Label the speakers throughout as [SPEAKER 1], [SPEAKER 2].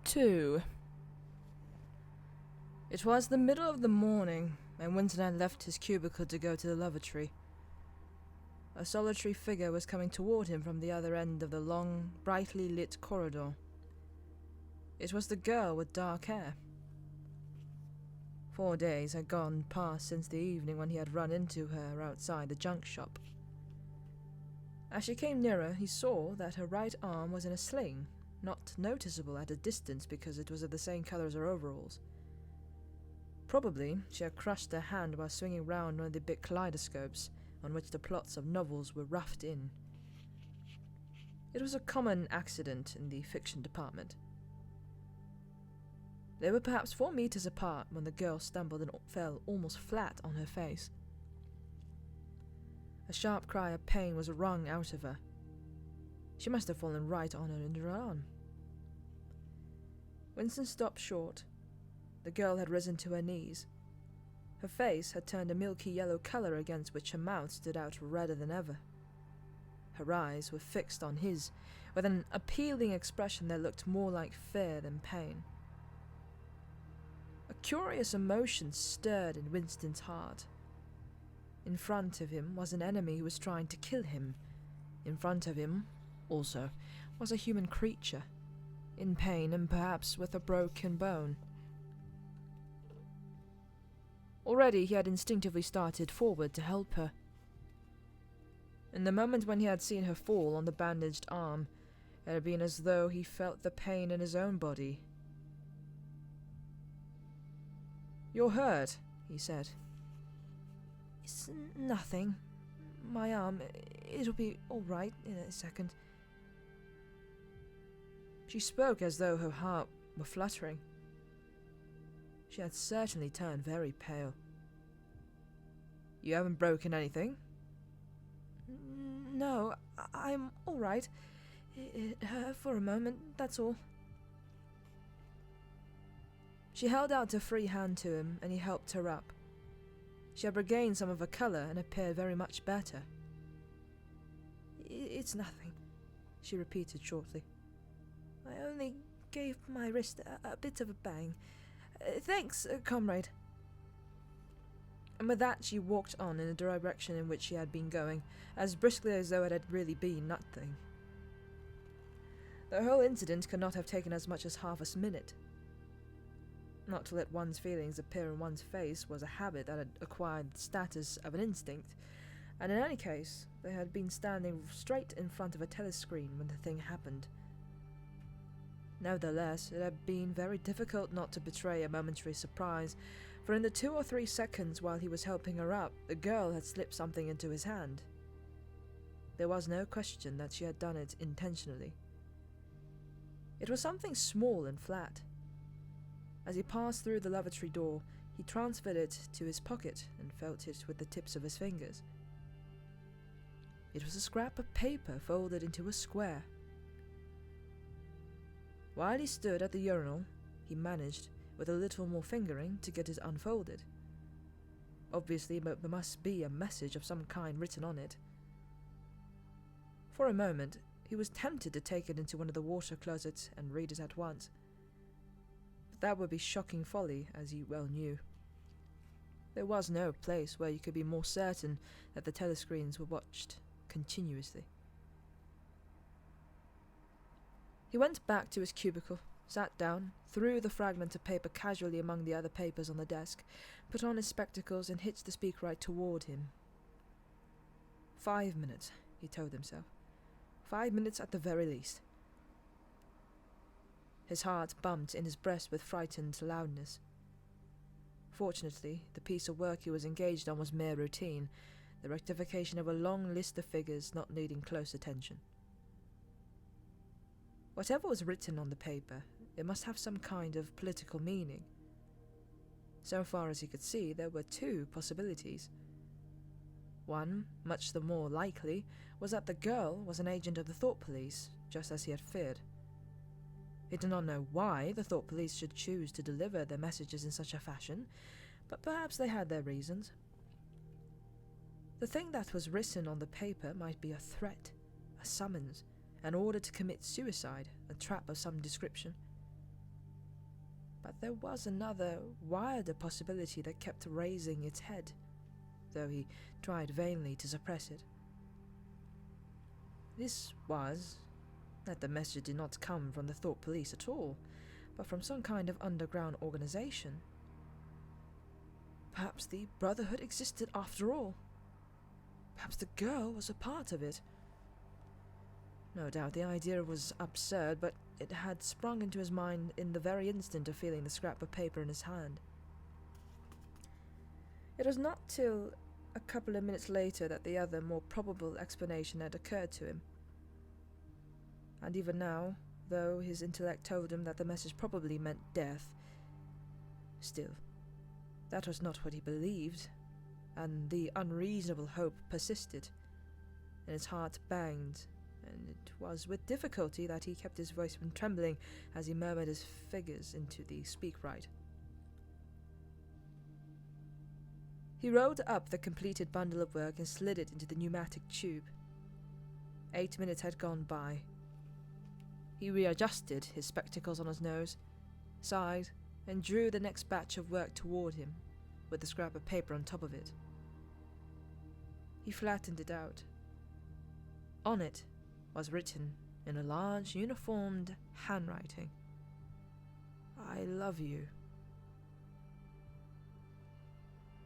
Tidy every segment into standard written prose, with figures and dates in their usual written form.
[SPEAKER 1] 2. It was the middle of the morning, and Winston had left his cubicle to go to the lavatory. A solitary figure was coming toward him from the other end of the long, brightly lit corridor. It was the girl with dark hair. 4 days had gone past since the evening when he had run into her outside the junk shop. As she came nearer, he saw that her right arm was in a sling, not noticeable at a distance because it was of the same color as her overalls. Probably she had crushed her hand while swinging round one of the big kaleidoscopes on which the plots of novels were roughed in. It was a common accident in the fiction department. They were perhaps 4 meters apart when the girl stumbled and fell almost flat on her face. A sharp cry of pain was wrung out of her. She must have fallen right on her in her arm. Winston stopped short. The girl had risen to her knees. Her face had turned a milky yellow color against which her mouth stood out redder than ever. Her eyes were fixed on his, with an appealing expression that looked more like fear than pain. A curious emotion stirred in Winston's heart. In front of him was an enemy who was trying to kill him. In front of him, also, was a human creature, in pain and perhaps with a broken bone. Already he had instinctively started forward to help her. In the moment when he had seen her fall on the bandaged arm, it had been as though he felt the pain in his own body. "You're hurt," he said. "It's nothing. My arm, it'll be all right in a second." She spoke as though her heart were fluttering. She had certainly turned very pale. "You haven't broken anything?" "No, I'm all right. It hurt for a moment, that's all." She held out a free hand to him, and he helped her up. She had regained some of her colour and appeared very much better. "It's nothing," she repeated shortly. "I only gave my wrist a bit of a bang. Thanks, comrade." And with that she walked on in the direction in which she had been going, as briskly as though it had really been nothing. The whole incident could not have taken as much as half a minute. Not to let one's feelings appear in one's face was a habit that had acquired the status of an instinct, and in any case, they had been standing straight in front of a telescreen when the thing happened. Nevertheless, it had been very difficult not to betray a momentary surprise, for in the 2 or 3 seconds while he was helping her up, the girl had slipped something into his hand. There was no question that she had done it intentionally. It was something small and flat. As he passed through the lavatory door, he transferred it to his pocket and felt it with the tips of his fingers. It was a scrap of paper folded into a square. While he stood at the urinal, he managed, with a little more fingering, to get it unfolded. Obviously, there must be a message of some kind written on it. For a moment, he was tempted to take it into one of the water closets and read it at once. But that would be shocking folly, as he well knew. There was no place where you could be more certain that the telescreens were watched continuously. He went back to his cubicle, sat down, threw the fragment of paper casually among the other papers on the desk, put on his spectacles and hitched the speaker right toward him. 5 minutes, he told himself. 5 minutes at the very least. His heart bumped in his breast with frightened loudness. Fortunately, the piece of work he was engaged on was mere routine, the rectification of a long list of figures not needing close attention. Whatever was written on the paper, it must have some kind of political meaning. So far as he could see, there were 2 possibilities. One, much the more likely, was that the girl was an agent of the thought police, just as he had feared. He did not know why the thought police should choose to deliver their messages in such a fashion, but perhaps they had their reasons. The thing that was written on the paper might be a threat, a summons, an order to commit suicide, a trap of some description. But there was another, wilder possibility that kept raising its head, though he tried vainly to suppress it. This was that the message did not come from the Thorpe police at all, but from some kind of underground organization. Perhaps the Brotherhood existed after all. Perhaps the girl was a part of it. No doubt the idea was absurd, but it had sprung into his mind in the very instant of feeling the scrap of paper in his hand. It was not till a couple of minutes later that the other, more probable explanation had occurred to him. And even now, though his intellect told him that the message probably meant death, still, that was not what he believed, and the unreasonable hope persisted, and his heart banged, and it was with difficulty that he kept his voice from trembling as he murmured his figures into the speak-right. He rolled up the completed bundle of work and slid it into the pneumatic tube. 8 minutes had gone by. He readjusted his spectacles on his nose, sighed, and drew the next batch of work toward him, with the scrap of paper on top of it. He flattened it out. On it was written in a large, uniformed handwriting, "I love you."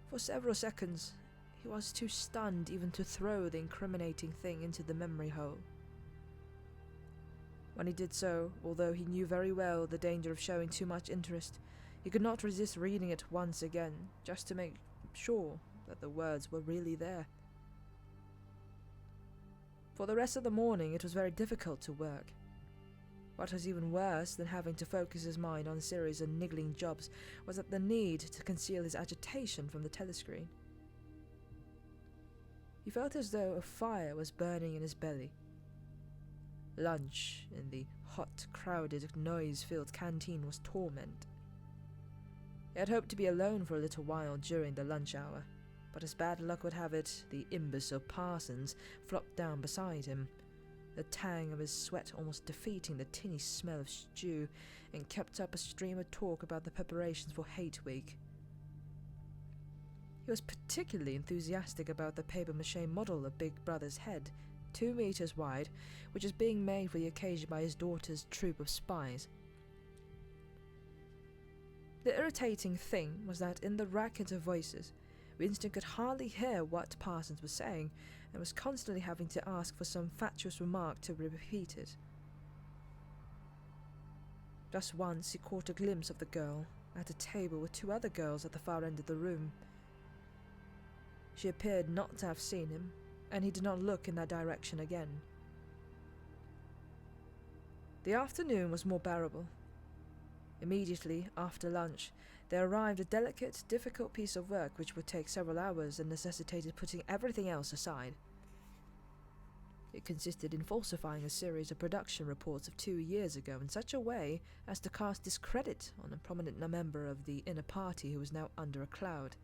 [SPEAKER 1] For several seconds, he was too stunned even to throw the incriminating thing into the memory hole. When he did so, although he knew very well the danger of showing too much interest, he could not resist reading it once again, just to make sure that the words were really there. For the rest of the morning, it was very difficult to work. What was even worse than having to focus his mind on a series of niggling jobs was that the need to conceal his agitation from the telescreen. He felt as though a fire was burning in his belly. Lunch in the hot, crowded, noise-filled canteen was torment. He had hoped to be alone for a little while during the lunch hour, but as bad luck would have it, the imbecile Parsons flopped down beside him, the tang of his sweat almost defeating the tinny smell of stew, and kept up a stream of talk about the preparations for Hate Week. He was particularly enthusiastic about the papier-mâché model of Big Brother's head, 2 meters wide, which is being made for the occasion by his daughter's troop of spies. The irritating thing was that in the racket of voices, Winston could hardly hear what Parsons was saying, and was constantly having to ask for some fatuous remark to be repeated. Just once he caught a glimpse of the girl, at a table with 2 other girls at the far end of the room. She appeared not to have seen him, and he did not look in that direction again. The afternoon was more bearable. Immediately after lunch, there arrived a delicate, difficult piece of work which would take several hours and necessitated putting everything else aside. It consisted in falsifying a series of production reports of 2 years ago in such a way as to cast discredit on a prominent member of the inner party who was now under a cloud.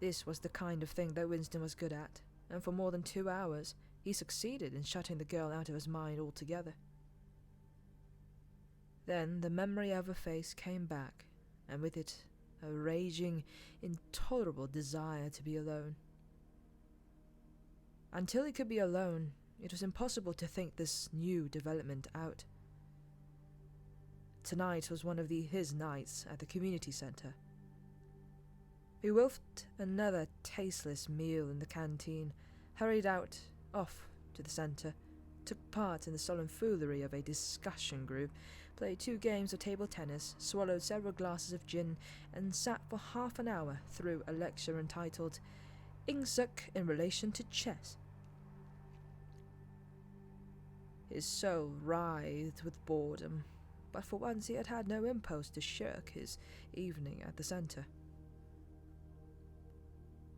[SPEAKER 1] This was the kind of thing that Winston was good at, and for more than 2 hours he succeeded in shutting the girl out of his mind altogether. Then the memory of her face came back, and with it a raging, intolerable desire to be alone. Until he could be alone, it was impossible to think this new development out. Tonight was one of his nights at the community centre. He wolfed another tasteless meal in the canteen, hurried off to the centre, took part in the solemn foolery of a discussion group, played 2 games of table tennis, swallowed several glasses of gin, and sat for half an hour through a lecture entitled Ingsuck in Relation to Chess. His soul writhed with boredom, but for once he had had no impulse to shirk his evening at the centre.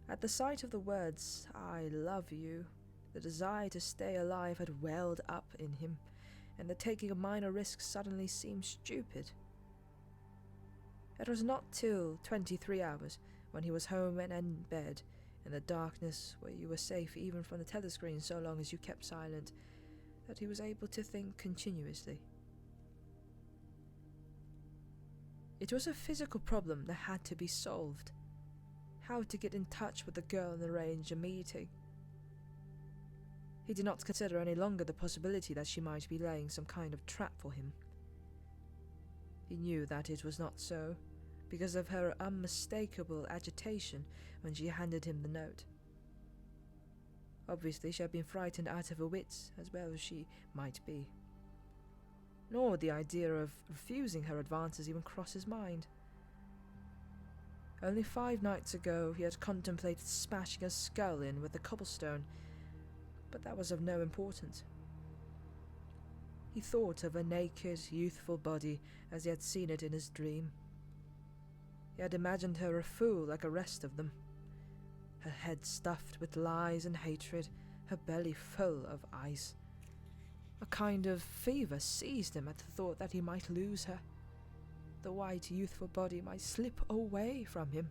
[SPEAKER 1] At the sight of the words, "I love you," the desire to stay alive had welled up in him, and the taking of minor risks suddenly seemed stupid. It was not till 23 hours, when he was home and in bed, in the darkness where you were safe even from the telescreen so long as you kept silent, that he was able to think continuously. It was a physical problem that had to be solved. How to get in touch with the girl and arrange a meeting. He did not consider any longer the possibility that she might be laying some kind of trap for him. He knew that it was not so, because of her unmistakable agitation when she handed him the note. Obviously, she had been frightened out of her wits, as well as she might be. Nor would the idea of refusing her advances even cross his mind. Only 5 nights ago he had contemplated smashing her skull in with a cobblestone, but that was of no importance. He thought of her naked, youthful body as he had seen it in his dream. He had imagined her a fool like the rest of them, her head stuffed with lies and hatred, her belly full of ice. A kind of fever seized him at the thought that he might lose her. The white, youthful body might slip away from him.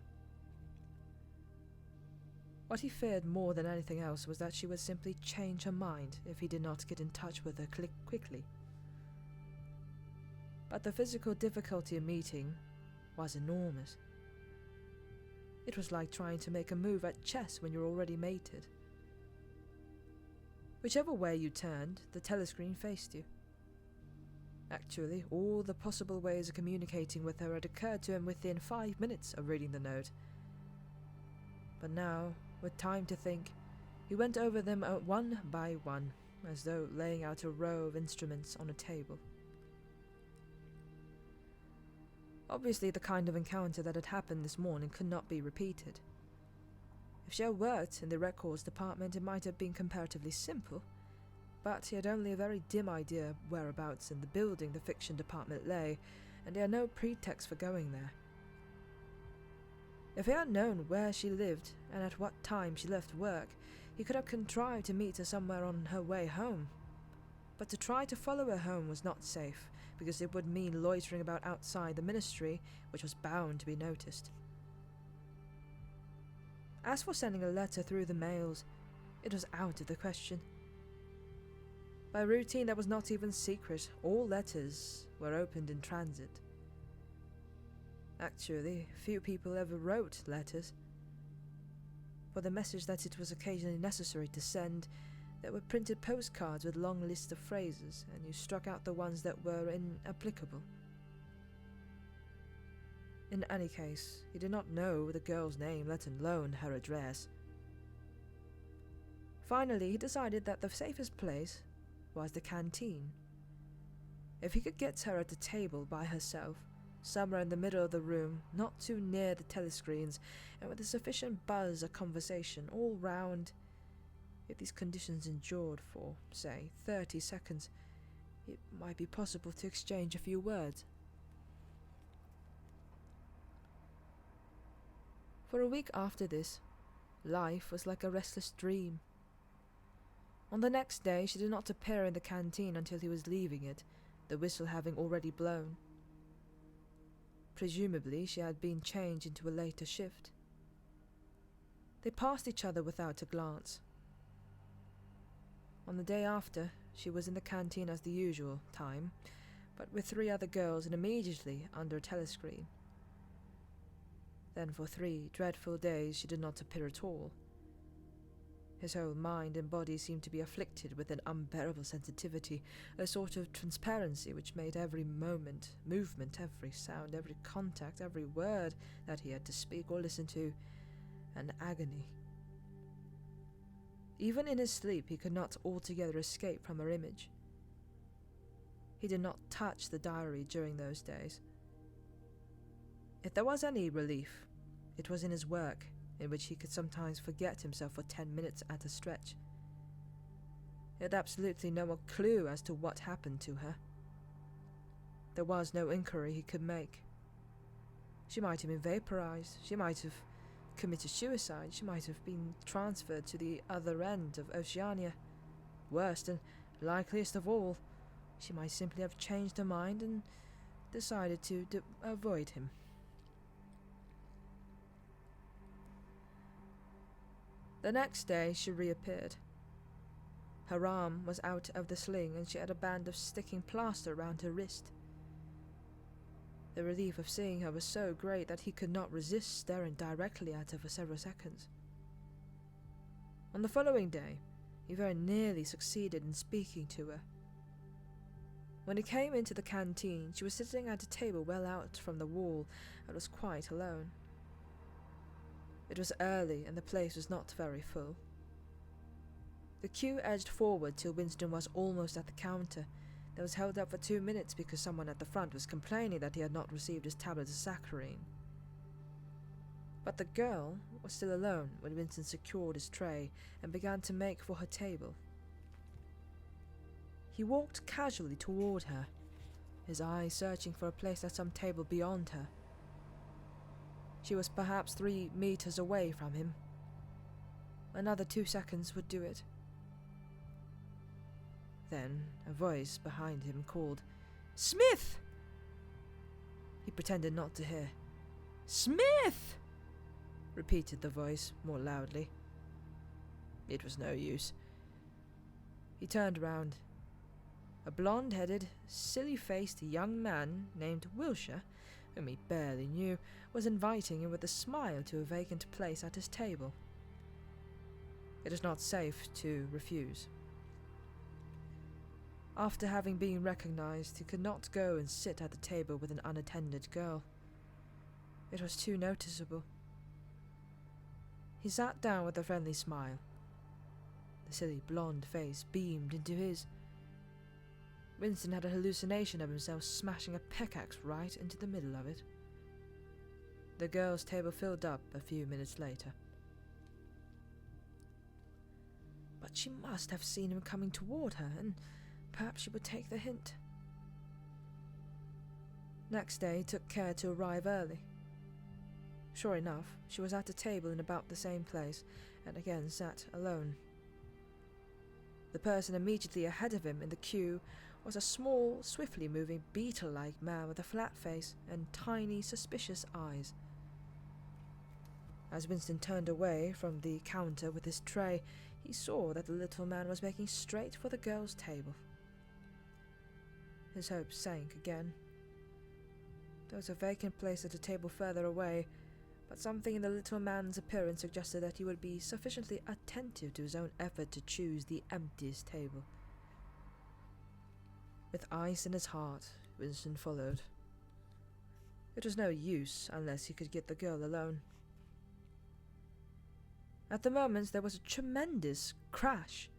[SPEAKER 1] What he feared more than anything else was that she would simply change her mind if he did not get in touch with her quickly. But the physical difficulty in meeting was enormous. It was like trying to make a move at chess when you're already mated. Whichever way you turned, the telescreen faced you. Actually, all the possible ways of communicating with her had occurred to him within 5 minutes of reading the note. But now, with time to think, he went over them one by one, as though laying out a row of instruments on a table. Obviously, the kind of encounter that had happened this morning could not be repeated. If she had worked in the records department, it might have been comparatively simple, but he had only a very dim idea of whereabouts in the building the fiction department lay, and he had no pretext for going there. If he had known where she lived and at what time she left work, he could have contrived to meet her somewhere on her way home. But to try to follow her home was not safe, because it would mean loitering about outside the ministry, which was bound to be noticed. As for sending a letter through the mails, it was out of the question. By routine that was not even secret, all letters were opened in transit. Actually, few people ever wrote letters. For the message that it was occasionally necessary to send, there were printed postcards with long lists of phrases, and you struck out the ones that were inapplicable. In any case, he did not know the girl's name, let alone her address. Finally, he decided that the safest place was the canteen. If he could get her at the table by herself, somewhere in the middle of the room, not too near the telescreens, and with a sufficient buzz of conversation all round, if these conditions endured for, say, 30 seconds, it might be possible to exchange a few words. For a week after this, life was like a restless dream. On the next day, she did not appear in the canteen until he was leaving it, the whistle having already blown. Presumably, she had been changed into a later shift. They passed each other without a glance. On the day after, she was in the canteen as the usual time, but with 3 other girls and immediately under a telescreen. Then for 3 dreadful days she did not appear at all. His whole mind and body seemed to be afflicted with an unbearable sensitivity, a sort of transparency which made every movement, every sound, every contact, every word that he had to speak or listen to, an agony. Even in his sleep he could not altogether escape from her image. He did not touch the diary during those days. If there was any relief, it was in his work, in which he could sometimes forget himself for 10 minutes at a stretch. He had absolutely no clue as to what happened to her. There was no inquiry he could make. She might have been vaporized, she might have committed suicide, she might have been transferred to the other end of Oceania. Worst and likeliest of all, she might simply have changed her mind and decided to avoid him. The next day she reappeared. Her arm was out of the sling and she had a band of sticking plaster around her wrist. The relief of seeing her was so great that he could not resist staring directly at her for several seconds. On the following day, he very nearly succeeded in speaking to her. When he came into the canteen, she was sitting at a table well out from the wall and was quite alone. It was early and the place was not very full. The queue edged forward till Winston was almost at the counter. That was held up for 2 minutes because someone at the front was complaining that he had not received his tablet of saccharine. But the girl was still alone when Winston secured his tray and began to make for her table. He walked casually toward her, his eyes searching for a place at some table beyond her. She was perhaps 3 meters away from him. Another 2 seconds would do it. Then a voice behind him called, "Smith!" He pretended not to hear. "Smith!" repeated the voice more loudly. It was no use. He turned round. A blonde-headed, silly-faced young man named Wilshire, whom he barely knew, was inviting him with a smile to a vacant place at his table. It was not safe to refuse. After having been recognized, he could not go and sit at the table with an unattended girl. It was too noticeable. He sat down with a friendly smile. The silly blonde face beamed into his. Winston had a hallucination of himself smashing a pickaxe right into the middle of it. The girl's table filled up a few minutes later. But she must have seen him coming toward her, and perhaps she would take the hint. Next day he took care to arrive early. Sure enough, she was at a table in about the same place, and again sat alone. The person immediately ahead of him in the queue was a small, swiftly moving, beetle-like man with a flat face and tiny, suspicious eyes. As Winston turned away from the counter with his tray, he saw that the little man was making straight for the girl's table. His hopes sank again. There was a vacant place at a table further away, but something in the little man's appearance suggested that he would be sufficiently attentive to his own effort to choose the emptiest table. With ice in his heart, Winston followed. It was no use unless he could get the girl alone. At the moment there was a tremendous crash.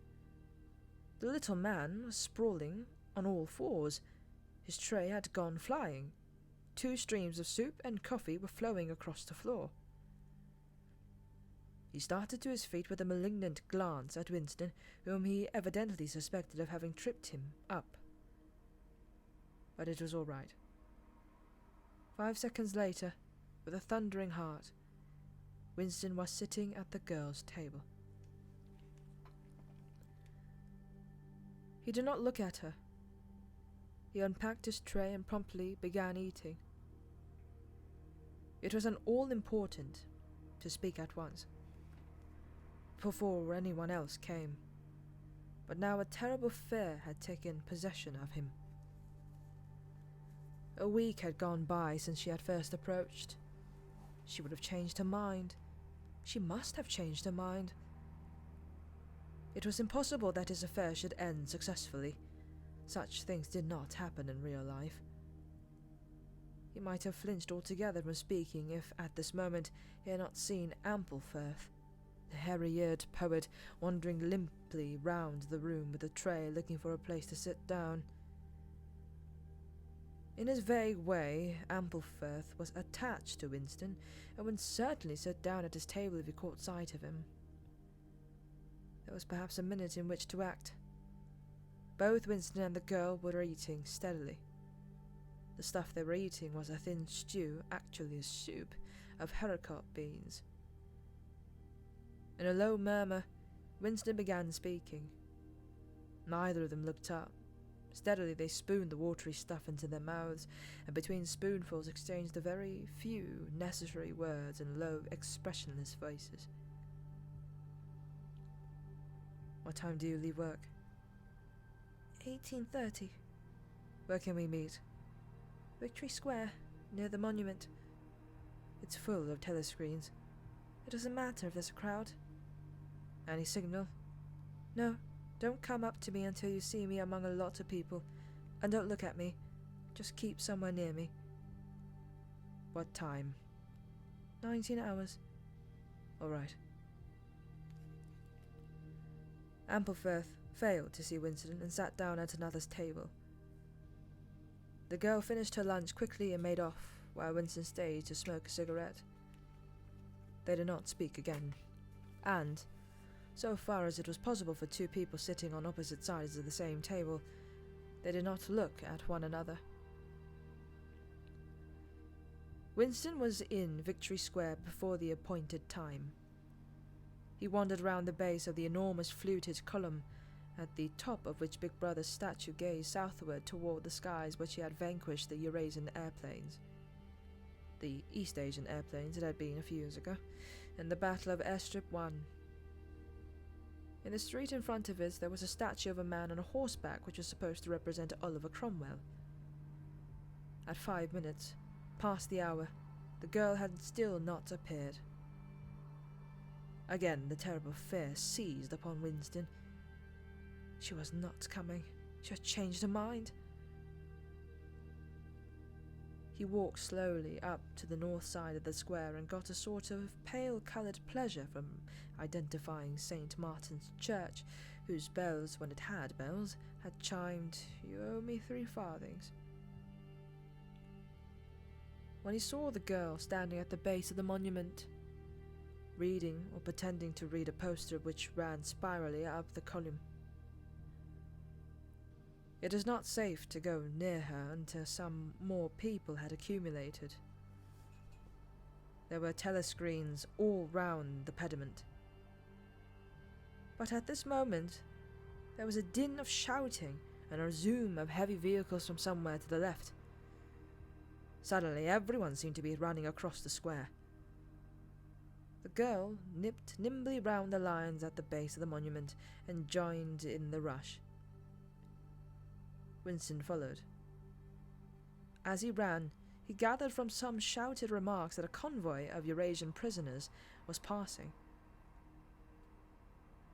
[SPEAKER 1] The little man was sprawling on all fours. His tray had gone flying. 2 streams of soup and coffee were flowing across the floor. He started to his feet with a malignant glance at Winston, whom he evidently suspected of having tripped him up. But it was all right. 5 seconds later, with a thundering heart, Winston was sitting at the girl's table. He did not look at her. He unpacked his tray and promptly began eating. It was an all-important to speak at once, before anyone else came, but now a terrible fear had taken possession of him. A week had gone by since she had first approached. She would have changed her mind. She must have changed her mind. It was impossible that his affair should end successfully. Such things did not happen in real life. He might have flinched altogether from speaking if, at this moment, he had not seen Ampleforth, the hairy-eared poet, wandering limply round the room with a tray, looking for a place to sit down. In his vague way, Ampleforth was attached to Winston, and would certainly sit down at his table if he caught sight of him. There was perhaps a minute in which to act. Both Winston and the girl were eating steadily. The stuff they were eating was a thin stew, actually a soup, of haricot beans. In a low murmur, Winston began speaking. Neither of them looked up. Steadily they spooned the watery stuff into their mouths, and between spoonfuls exchanged a very few necessary words in low, expressionless voices. "What time do you leave work?" 18:30. "Where can we meet?" "Victory Square." near the monument. It's full of telescreens. It doesn't matter if there's a crowd. Any signal? No, don't come up to me until you see me among a lot of people. And don't look at me. Just keep somewhere near me. What time? 19 hours. All right. Ampleforth failed to see Winston and sat down at another's table. The girl finished her lunch quickly and made off, while Winston stayed to smoke a cigarette. They did not speak again, and, so far as it was possible for two people sitting on opposite sides of the same table, they did not look at one another. Winston was in Victory Square before the appointed time. He wandered round the base of the enormous fluted column, at the top of which Big Brother's statue gazed southward toward the skies which he had vanquished the Eurasian airplanes. The East Asian airplanes it had been a few years ago, in the Battle of Airstrip 1. In the street in front of it there was a statue of a man on a horseback which was supposed to represent Oliver Cromwell. At 5 minutes, past the hour, the girl had still not appeared. Again the terrible fear seized upon Winston. She was not coming. She had changed her mind. He walked slowly up to the north side of the square and got a sort of pale-coloured pleasure from identifying St. Martin's Church, whose bells, when it had bells, had chimed, "You owe me 3 farthings." When he saw the girl standing at the base of the monument, reading or pretending to read a poster which ran spirally up the column. It was not safe to go near her until some more people had accumulated. There were telescreens all round the pediment. But at this moment, there was a din of shouting and a zoom of heavy vehicles from somewhere to the left. Suddenly, everyone seemed to be running across the square. The girl nipped nimbly round the lines at the base of the monument and joined in the rush. Winston followed. As he ran, he gathered from some shouted remarks that a convoy of Eurasian prisoners was passing.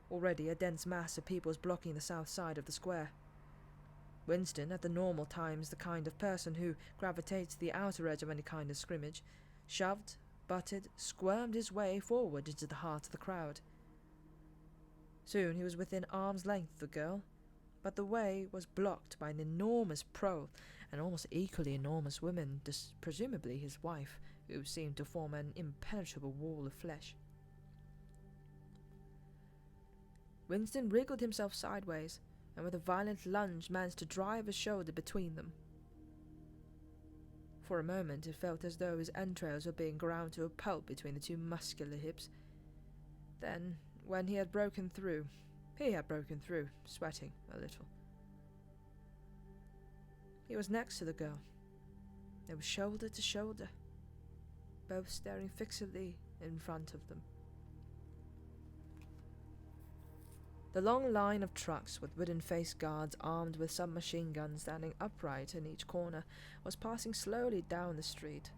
[SPEAKER 1] Already a dense mass of people was blocking the south side of the square. Winston, at the normal times the kind of person who gravitates to the outer edge of any kind of scrimmage, shoved, butted, squirmed his way forward into the heart of the crowd. Soon he was within arm's length of the girl, but the way was blocked by an enormous prole and almost equally enormous woman, presumably his wife, who seemed to form an impenetrable wall of flesh. Winston wriggled himself sideways, and with a violent lunge managed to drive a shoulder between them. For a moment it felt as though his entrails were being ground to a pulp between the two muscular hips. Then, when he had broken through, sweating a little. He was next to the girl. They were shoulder to shoulder, both staring fixedly in front of them. The long line of trucks with wooden-faced guards armed with submachine guns standing upright in each corner was passing slowly down the street.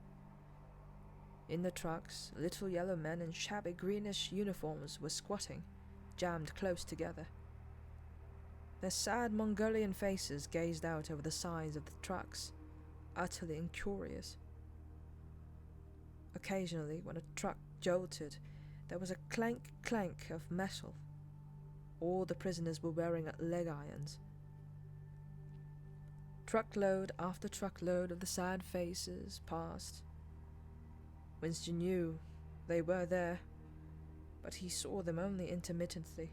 [SPEAKER 1] In the trucks, little yellow men in shabby greenish uniforms were squatting, jammed close together. Their sad Mongolian faces gazed out over the sides of the trucks, utterly incurious. Occasionally, when a truck jolted, there was a clank of metal. All the prisoners were wearing leg irons. Truckload after truckload of the sad faces passed. Winston knew they were there, but he saw them only intermittently.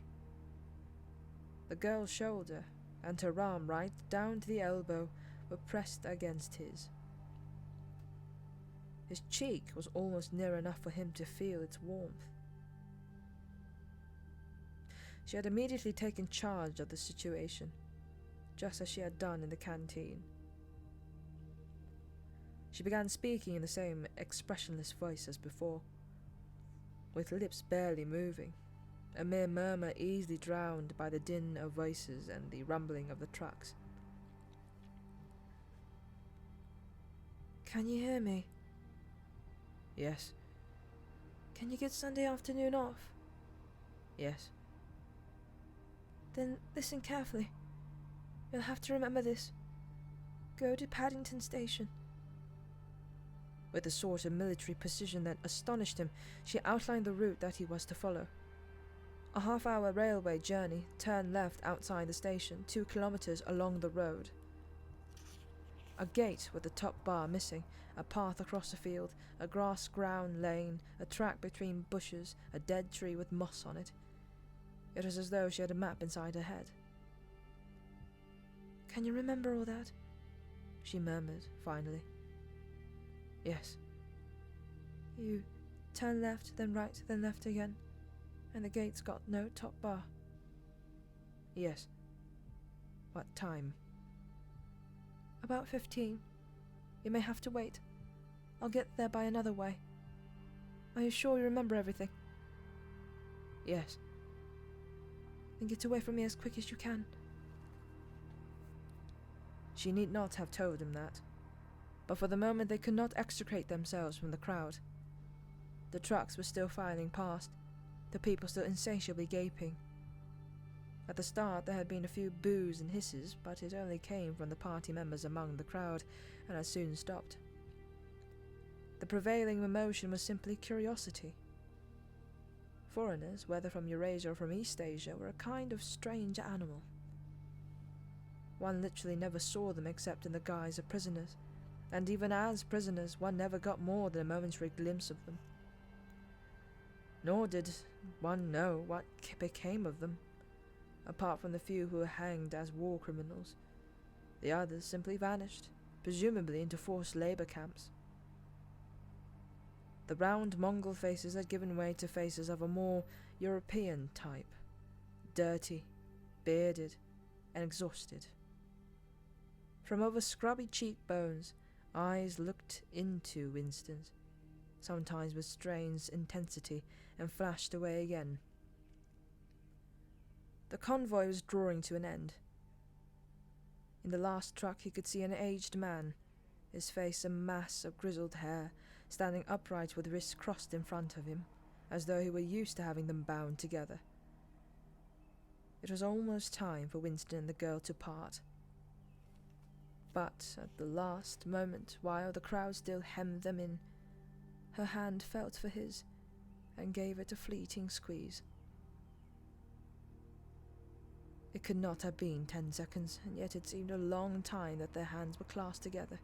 [SPEAKER 1] The girl's shoulder and her arm right down to the elbow were pressed against his. His cheek was almost near enough for him to feel its warmth. She had immediately taken charge of the situation, just as she had done in the canteen. She began speaking in the same expressionless voice as before, with lips barely moving, a mere murmur easily drowned by the din of voices and the rumbling of the trucks. Can you hear me?
[SPEAKER 2] Yes.
[SPEAKER 1] Can you get Sunday afternoon off?
[SPEAKER 2] Yes.
[SPEAKER 1] Then listen carefully. You'll have to remember this. Go to Paddington Station.
[SPEAKER 2] With a sort of military precision that astonished him, she outlined the route that he was to follow. A half-hour railway journey, turn left outside the station, 2 kilometers along the road. A gate with the top bar missing, a path across a field, a grass-grown lane, a track between bushes, a dead tree with moss on it. It was as though she had a map inside her head.
[SPEAKER 1] Can you remember all that?
[SPEAKER 2] She murmured, finally. Yes.
[SPEAKER 1] You turn left, then right, then left again, and the gate's got no top bar.
[SPEAKER 2] Yes. What time?
[SPEAKER 1] About 15. You may have to wait. I'll get there by another way. Are you sure you remember everything?
[SPEAKER 2] Yes.
[SPEAKER 1] Then get away from me as quick as you can.
[SPEAKER 2] She need not have told him that, but for the moment they could not extricate themselves from the crowd. The trucks were still filing past, the people still insatiably gaping. At the start there had been a few boos and hisses, but it only came from the party members among the crowd, and had soon stopped. The prevailing emotion was simply curiosity. Foreigners, whether from Eurasia or from East Asia, were a kind of strange animal. One literally never saw them except in the guise of prisoners, and even as prisoners one never got more than a momentary glimpse of them. Nor did one know what became of them, apart from the few who were hanged as war criminals. The others simply vanished, presumably into forced labor camps. The round Mongol faces had given way to faces of a more European type, dirty, bearded, and exhausted. From over scrubby cheekbones, eyes looked into Winston's, sometimes with strange intensity, and flashed away again. The convoy was drawing to an end. In the last truck he could see an aged man, his face a mass of grizzled hair, standing upright with wrists crossed in front of him, as though he were used to having them bound together. It was almost time for Winston and the girl to part. But at the last moment, while the crowd still hemmed them in, her hand felt for his and gave it a fleeting squeeze. It could not have been 10 seconds, and yet it seemed a long time that their hands were clasped together.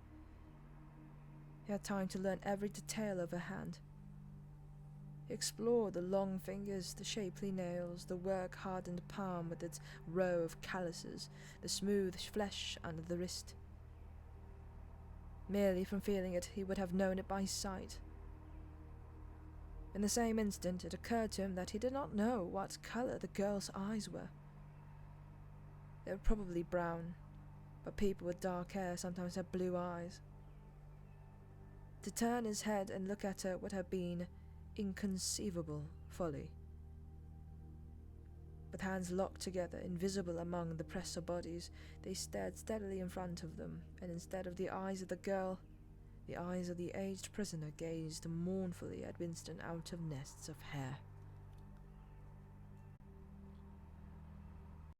[SPEAKER 2] He had time to learn every detail of her hand. He explored the long fingers, the shapely nails, the work-hardened palm with its row of calluses, the smooth flesh under the wrist. Merely from feeling it, he would have known it by sight. In the same instant, it occurred to him that he did not know what color the girl's eyes were. They were probably brown, but people with dark hair sometimes have blue eyes. To turn his head and look at her would have been inconceivable folly. With hands locked together, invisible among the press of bodies, they stared steadily in front of them, and instead of the eyes of the girl, the eyes of the aged prisoner gazed mournfully at Winston out of nests of hair.